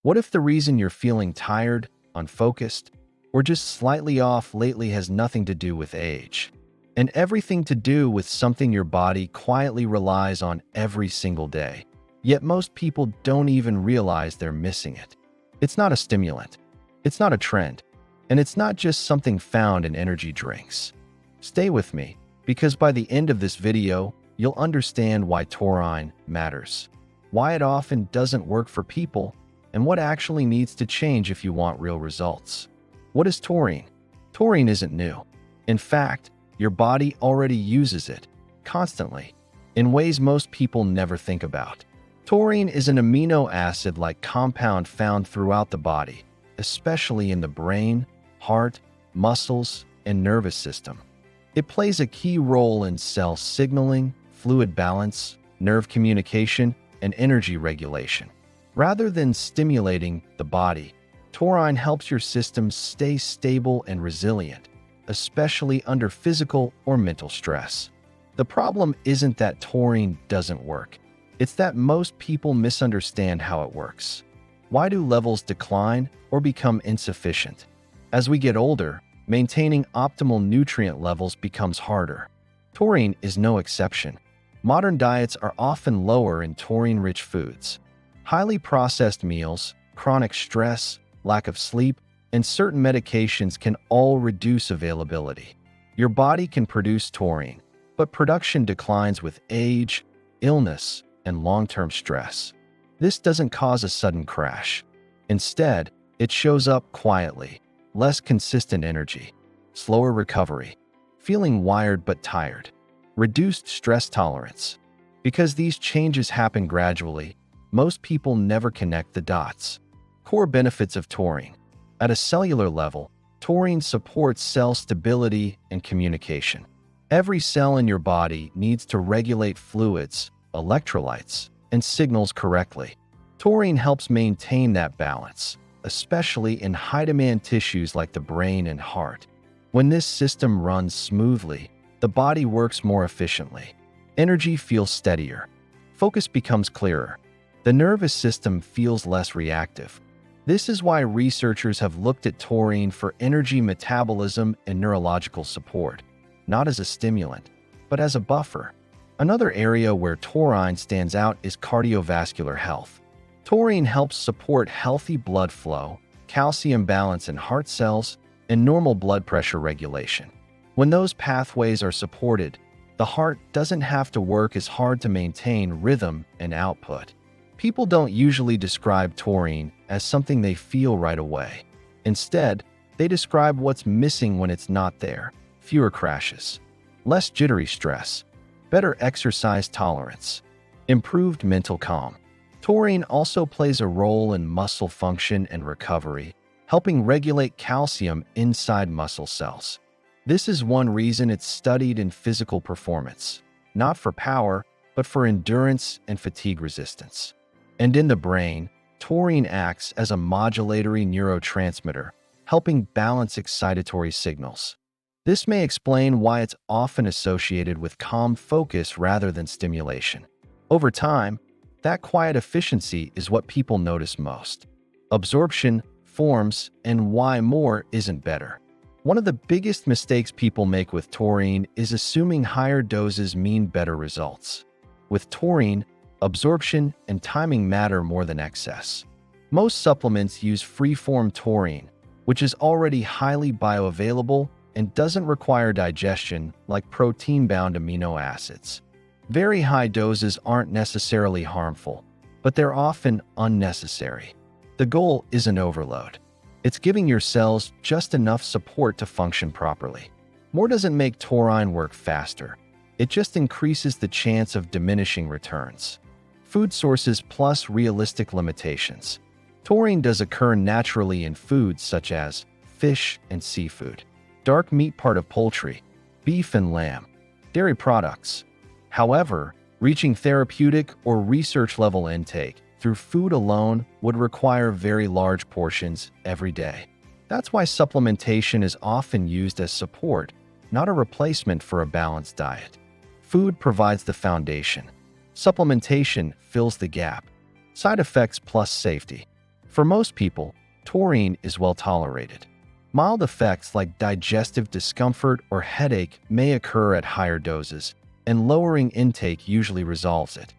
What if the reason you're feeling tired, unfocused, or just slightly off lately has nothing to do with age, and everything to do with something your body quietly relies on every single day? Yet most people don't even realize they're missing it. It's not a stimulant. It's not a trend. And it's not just something found in energy drinks. Stay with me, because by the end of this video, you'll understand why taurine matters, why it often doesn't work for people, and what actually needs to change if you want real results. What is taurine? Taurine isn't new. In fact, your body already uses it, constantly, in ways most people never think about. Taurine is an amino acid-like compound found throughout the body, especially in the brain, heart, muscles, and nervous system. It plays a key role in cell signaling, fluid balance, nerve communication, and energy regulation. Rather than stimulating the body, taurine helps your system stay stable and resilient, especially under physical or mental stress. The problem isn't that taurine doesn't work. It's that most people misunderstand how it works. Why do levels decline or become insufficient? As we get older, maintaining optimal nutrient levels becomes harder. Taurine is no exception. Modern diets are often lower in taurine-rich foods. Highly processed meals, chronic stress, lack of sleep, and certain medications can all reduce availability. Your body can produce taurine, but production declines with age, illness, and long-term stress. This doesn't cause a sudden crash. Instead, it shows up quietly. Less consistent energy, slower recovery, feeling wired but tired, reduced stress tolerance. Because these changes happen gradually, most people never connect the dots. Core benefits of taurine. At a cellular level, taurine supports cell stability and communication. Every cell in your body needs to regulate fluids, electrolytes, and signals correctly. Taurine helps maintain that balance, especially in high-demand tissues like the brain and heart. When this system runs smoothly, the body works more efficiently. Energy feels steadier. Focus becomes clearer. The nervous system feels less reactive. This is why researchers have looked at taurine for energy metabolism and neurological support, not as a stimulant, but as a buffer. Another area where taurine stands out is cardiovascular health. Taurine helps support healthy blood flow, calcium balance in heart cells, and normal blood pressure regulation. When those pathways are supported, the heart doesn't have to work as hard to maintain rhythm and output. People don't usually describe taurine as something they feel right away. Instead, they describe what's missing when it's not there: fewer crashes, less jittery stress, better exercise tolerance, improved mental calm. Taurine also plays a role in muscle function and recovery, helping regulate calcium inside muscle cells. This is one reason it's studied in physical performance, not for power, but for endurance and fatigue resistance. And in the brain, taurine acts as a modulatory neurotransmitter, helping balance excitatory signals. This may explain why it's often associated with calm focus rather than stimulation. Over time, that quiet efficiency is what people notice most. Absorption, forms, and why more isn't better. One of the biggest mistakes people make with taurine is assuming higher doses mean better results. With taurine, absorption and timing matter more than excess. Most supplements use free-form taurine, which is already highly bioavailable and doesn't require digestion like protein-bound amino acids. Very high doses aren't necessarily harmful, but they're often unnecessary. The goal isn't overload. It's giving your cells just enough support to function properly. More doesn't make taurine work faster. It just increases the chance of diminishing returns. Food sources plus realistic limitations. Taurine does occur naturally in foods such as fish and seafood, dark meat part of poultry, beef and lamb, dairy products. However, reaching therapeutic or research-level intake through food alone would require very large portions every day. That's why supplementation is often used as support, not a replacement for a balanced diet. Food provides the foundation. Supplementation fills the gap. Side effects plus safety. For most people, taurine is well tolerated. Mild effects like digestive discomfort or headache may occur at higher doses, and lowering intake usually resolves it.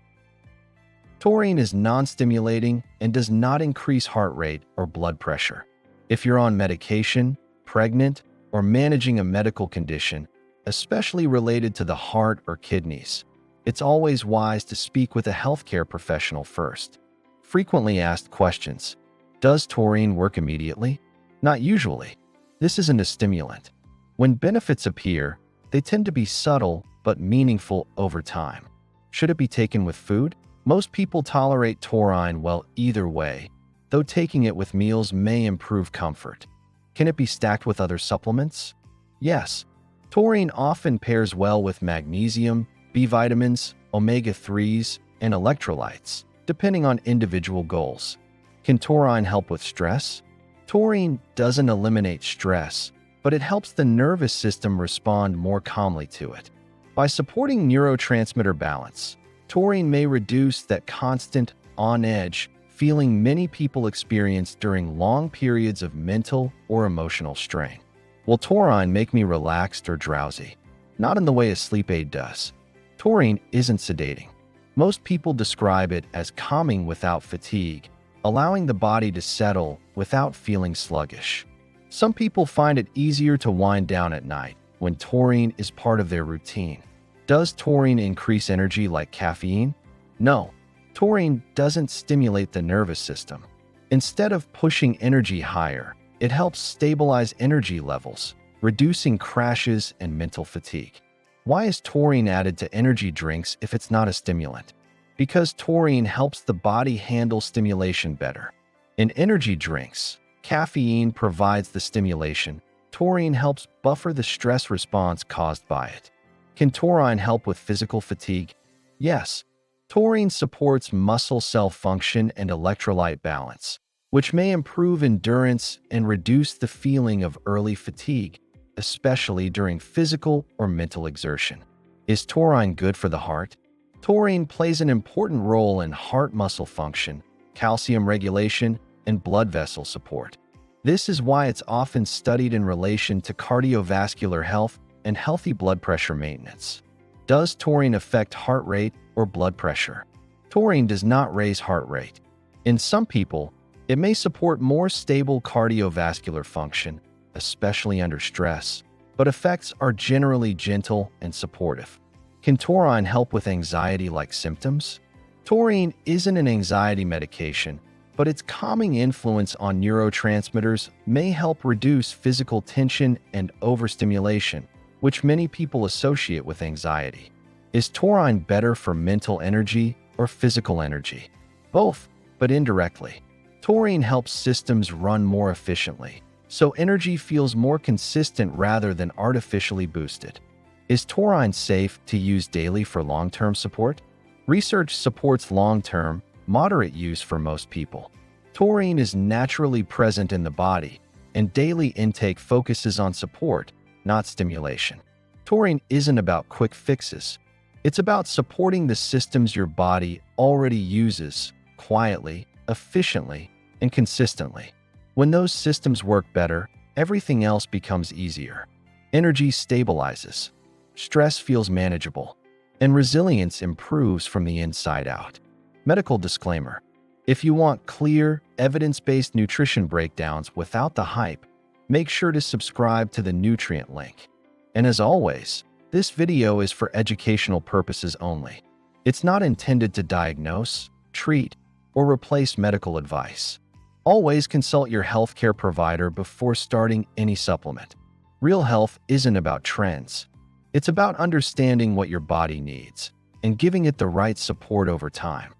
Taurine is non-stimulating and does not increase heart rate or blood pressure. If you're on medication, pregnant, or managing a medical condition, especially related to the heart or kidneys, it's always wise to speak with a healthcare professional first. Frequently asked questions. Does taurine work immediately? Not usually. This isn't a stimulant. When benefits appear, they tend to be subtle but meaningful over time. Should it be taken with food? Most people tolerate taurine well either way, though taking it with meals may improve comfort. Can it be stacked with other supplements? Yes. Taurine often pairs well with magnesium, B vitamins, omega-3s, and electrolytes, depending on individual goals. Can taurine help with stress? Taurine doesn't eliminate stress, but it helps the nervous system respond more calmly to it. By supporting neurotransmitter balance, taurine may reduce that constant, on-edge feeling many people experience during long periods of mental or emotional strain. Will taurine make me relaxed or drowsy? Not in the way a sleep aid does. Taurine isn't sedating. Most people describe it as calming without fatigue, allowing the body to settle without feeling sluggish. Some people find it easier to wind down at night when taurine is part of their routine. Does taurine increase energy like caffeine? No. Taurine doesn't stimulate the nervous system. Instead of pushing energy higher, it helps stabilize energy levels, reducing crashes and mental fatigue. Why is taurine added to energy drinks if it's not a stimulant? Because taurine helps the body handle stimulation better. In energy drinks, caffeine provides the stimulation. Taurine helps buffer the stress response caused by it. Can taurine help with physical fatigue? Yes. Taurine supports muscle cell function and electrolyte balance, which may improve endurance and reduce the feeling of early fatigue, especially during physical or mental exertion. Is taurine good for the heart? Taurine plays an important role in heart muscle function, calcium regulation, and blood vessel support. This is why it's often studied in relation to cardiovascular health and healthy blood pressure maintenance. Does taurine affect heart rate or blood pressure? Taurine does not raise heart rate. In some people, it may support more stable cardiovascular function, especially under stress, but effects are generally gentle and supportive. Can taurine help with anxiety-like symptoms? Taurine isn't an anxiety medication, but its calming influence on neurotransmitters may help reduce physical tension and overstimulation, which many people associate with anxiety. Is taurine better for mental energy or physical energy? Both, but indirectly. Taurine helps systems run more efficiently, so energy feels more consistent rather than artificially boosted. Is taurine safe to use daily for long-term support? Research supports long-term, moderate use for most people. Taurine is naturally present in the body, and daily intake focuses on support, not stimulation. Taurine isn't about quick fixes. It's about supporting the systems your body already uses quietly, efficiently, and consistently. When those systems work better, everything else becomes easier. Energy stabilizes, stress feels manageable, and resilience improves from the inside out. Medical disclaimer: if you want clear, evidence-based nutrition breakdowns without the hype, make sure to subscribe to the nutrient link. And as always, this video is for educational purposes only. It's not intended to diagnose, treat, or replace medical advice. Always consult your healthcare provider before starting any supplement. Real health isn't about trends. It's about understanding what your body needs and giving it the right support over time.